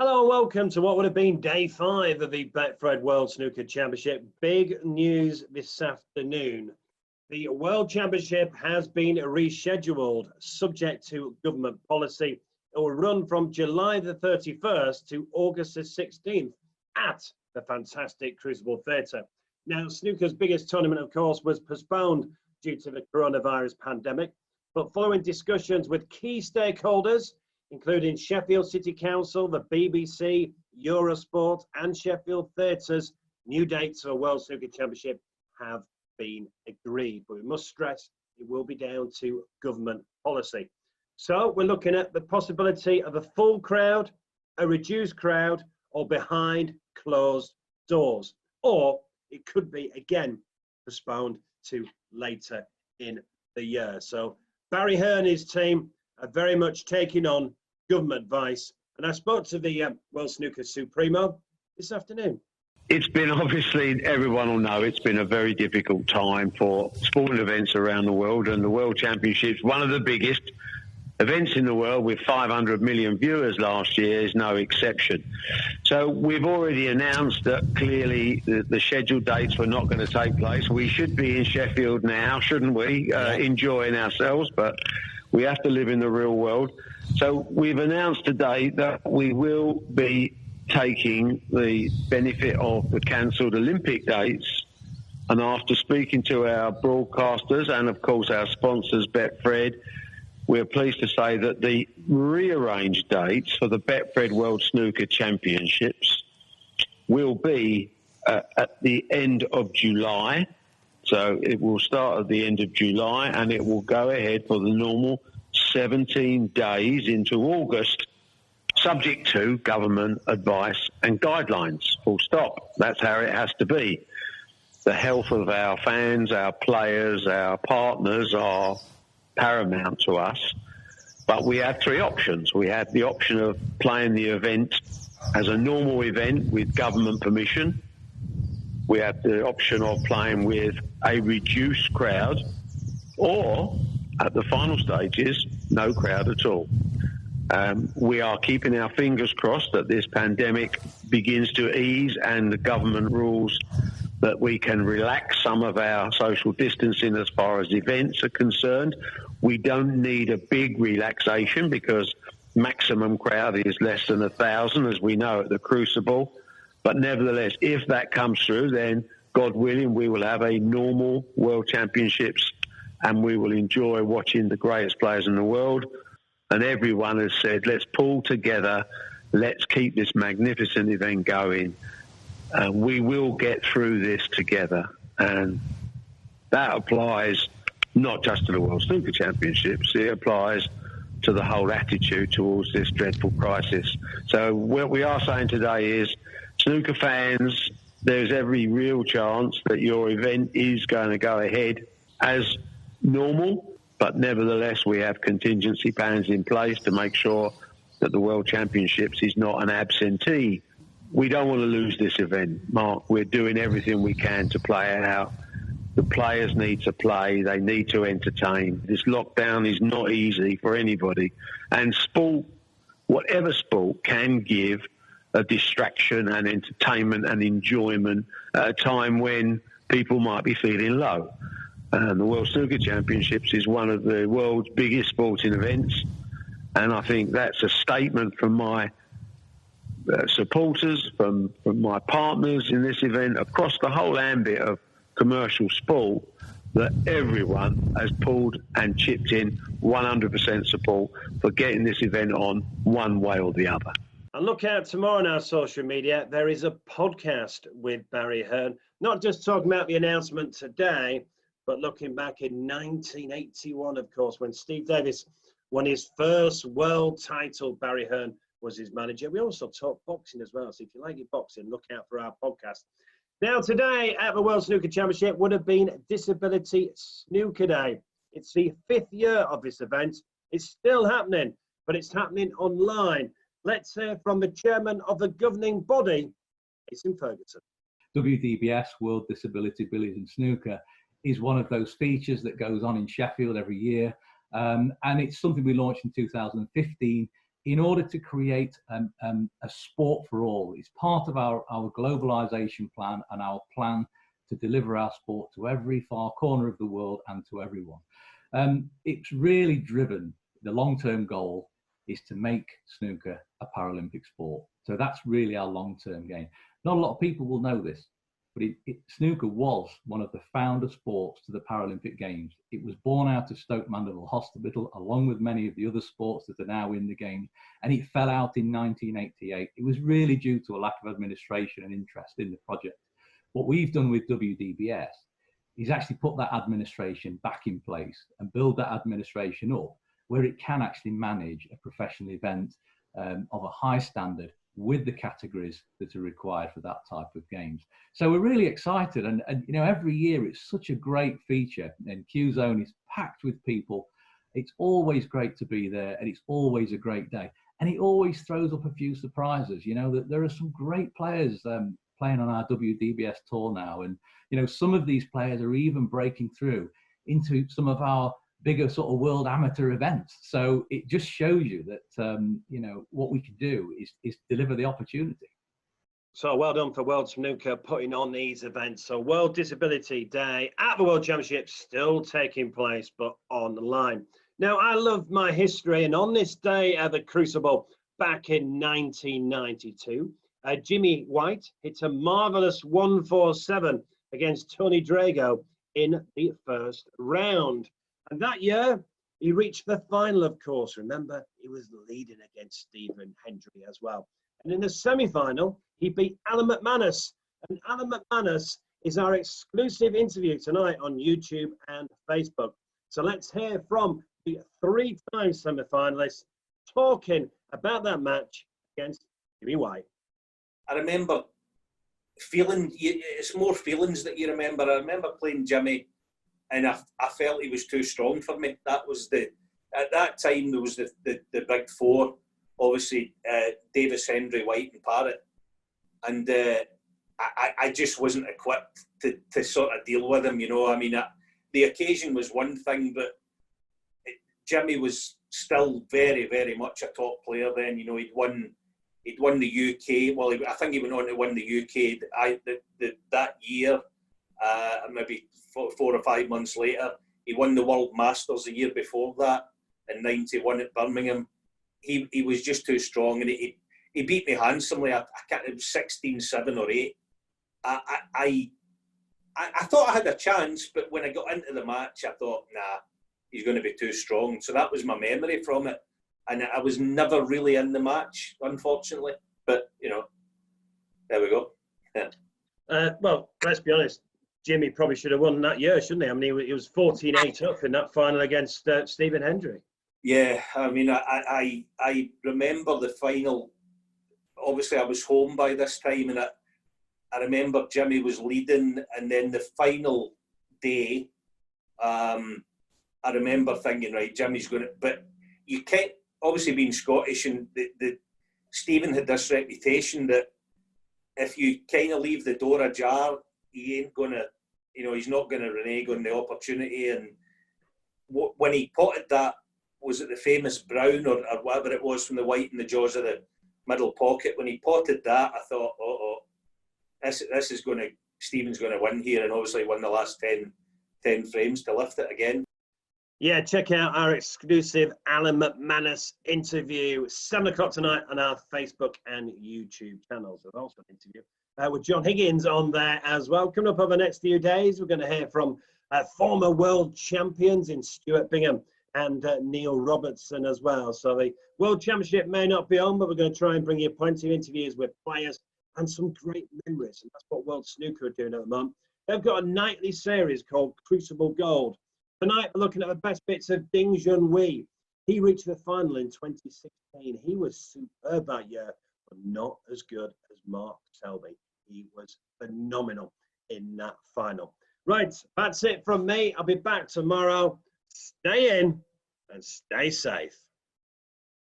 Hello and welcome to what would have been day 5 of the Betfred World Snooker Championship. Big news this afternoon. The World Championship has been rescheduled subject to government policy. It will run from July the 31st to August the 16th at the fantastic Crucible Theatre. Now, snooker's biggest tournament, of course, was postponed due to the coronavirus pandemic, but following discussions with key stakeholders, including Sheffield City Council, the BBC, Eurosport and Sheffield Theatres, new dates for the World Snooker Championship have been agreed. But we must stress it will be down to government policy. So we're looking at the possibility of a full crowd, a reduced crowd, or behind closed doors. Or it could be, again, postponed to later in the year. So Barry Hearn and his team are very much taking on government advice, and I spoke to the World Snooker Supremo this afternoon. It's been, obviously, everyone will know, it's been a very difficult time for sporting events around the world, and the World Championships, one of the biggest events in the world with 500 million viewers last year, is no exception. So we've already announced that clearly the scheduled dates were not going to take place. We should be in Sheffield now, shouldn't we, enjoying ourselves, but we have to live in the real world. So we've announced today that we will be taking the benefit of the cancelled Olympic dates, and after speaking to our broadcasters and of course our sponsors Betfred, we're pleased to say that the rearranged dates for the Betfred World Snooker Championships will be at the end of July. So it will start at the end of July and it will go ahead for the normal 17 days into August, subject to government advice and guidelines, full stop. That's how it has to be. The health of our fans, our players, our partners are paramount to us. But we have three options. We have the option of playing the event as a normal event with government permission. We have the option of playing with a reduced crowd, or at the final stages, no crowd at all. We are keeping our fingers crossed that this pandemic begins to ease and the government rules that we can relax some of our social distancing as far as events are concerned. We don't need a big relaxation because maximum crowd is less than 1,000, as we know at the Crucible. But nevertheless, if that comes through, then God willing, we will have a normal World Championships and we will enjoy watching the greatest players in the world. And everyone has said, let's pull together, let's keep this magnificent event going. We will get through this together. And that applies not just to the World Snooker Championships, it applies to the whole attitude towards this dreadful crisis. So what we are saying today is, snooker fans, there's every real chance that your event is going to go ahead as normal, but nevertheless we have contingency plans in place to make sure that the World Championships is not an absentee. We don't want to lose this event, Mark. We're doing everything we can to play it out. The players need to play, they need to entertain. This lockdown is not easy for anybody, and sport, whatever sport, can give a distraction and entertainment and enjoyment at a time when people might be feeling low. And the World Snooker Championships is one of the world's biggest sporting events. And I think that's a statement from my supporters, from my partners in this event, across the whole ambit of commercial sport, that everyone has pulled and chipped in 100% support for getting this event on one way or the other. And look out tomorrow on our social media. There is a podcast with Barry Hearn, not just talking about the announcement today, but looking back in 1981, of course, when Steve Davis won his first world title. Barry Hearn was his manager. We also talk boxing as well. So if you like your boxing, look out for our podcast. Now, today at the World Snooker Championship would have been Disability Snooker Day. It's the 5th year of this event. It's still happening, but it's happening online. Let's hear from the chairman of the governing body, Jason Ferguson. WPBS, World Disability Billiards and Snooker, is one of those features that goes on in Sheffield every year. And it's something we launched in 2015 in order to create a sport for all. It's part of our globalization plan and our plan to deliver our sport to every far corner of the world and to everyone. It's really driven, the long-term goal is to make snooker a Paralympic sport. So that's really our long-term game. Not a lot of people will know this, but snooker was one of the founder sports to the Paralympic Games. It was born out of Stoke Mandeville Hospital, along with many of the other sports that are now in the game, and it fell out in 1988. It was really due to a lack of administration and interest in the project. What we've done with WDBS is actually put that administration back in place and build that administration up where it can actually manage a professional event of a high standard with the categories that are required for that type of games. So we're really excited, and you know, every year it's such a great feature, and Q Zone is packed with people. It's always great to be there, and it's always a great day, and it always throws up a few surprises. You know, that there are some great players playing on our WDBS tour now, and you know, some of these players are even breaking through into some of our bigger sort of world amateur events. So it just shows you that you know, what we can do is deliver the opportunity. So well done for World Snooker putting on these events. So World Disability Day at the World Championships still taking place, but online. Now, I love my history, and on this day at the Crucible back in 1992, Jimmy White hit a marvellous 147 against Tony Drago in the first round. And that year, he reached the final, of course. Remember, he was leading against Stephen Hendry as well. And in the semi-final, he beat Alan McManus. And Alan McManus is our exclusive interview tonight on YouTube and Facebook. So let's hear from the three-time semi-finalists talking about that match against Jimmy White. I remember feeling, it's more feelings that you remember. I remember playing Jimmy, and I felt he was too strong for me. That was at that time, there was the big four, obviously, Davis, Hendry, White and Parrott. And I just wasn't equipped to sort of deal with him, you know. I mean, the occasion was one thing, but Jimmy was still very, very much a top player then. You know, he'd won the UK. Well, I think he went on to win the UK that year. Maybe 4 or 5 months later, he won the World Masters the year before that in '91 at Birmingham. He was just too strong, and he beat me handsomely. I can't. It was 16-7 or 8. I thought I had a chance, but when I got into the match, I thought, nah, he's going to be too strong. So that was my memory from it, and I was never really in the match, unfortunately. But you know, there we go. Yeah. Well, let's be honest. Jimmy probably should have won that year, shouldn't he? I mean, he was 14-8 up in that final against Stephen Hendry. Yeah, I mean, I remember the final. Obviously, I was home by this time, and I remember Jimmy was leading, and then the final day, I remember thinking, right, Jimmy's going to. But you can't, obviously being Scottish, and Stephen had this reputation that if you kind of leave the door ajar, he ain't going to, you know, he's not going to renege on the opportunity. And when he potted that, was it the famous brown or whatever it was from the White in the jaws of the middle pocket? When he potted that, I thought, this is going to, Stephen's going to win here, and obviously won the last 10 frames to lift it again. Yeah, check out our exclusive Alan McManus interview, 7 o'clock tonight on our Facebook and YouTube channels. There's also an interview with John Higgins on there as well. Coming up over the next few days, we're going to hear from former world champions in Stuart Bingham and Neil Robertson as well. So the World Championship may not be on, but we're going to try and bring you plenty of interviews with players and some great memories. And that's what World Snooker are doing at the moment. They've got a nightly series called Crucible Gold. Tonight, we're looking at the best bits of Ding Junhui. He reached the final in 2016. He was superb that year, but not as good as Mark Selby. He was phenomenal in that final. Right, that's it from me. I'll be back tomorrow. Stay in and stay safe.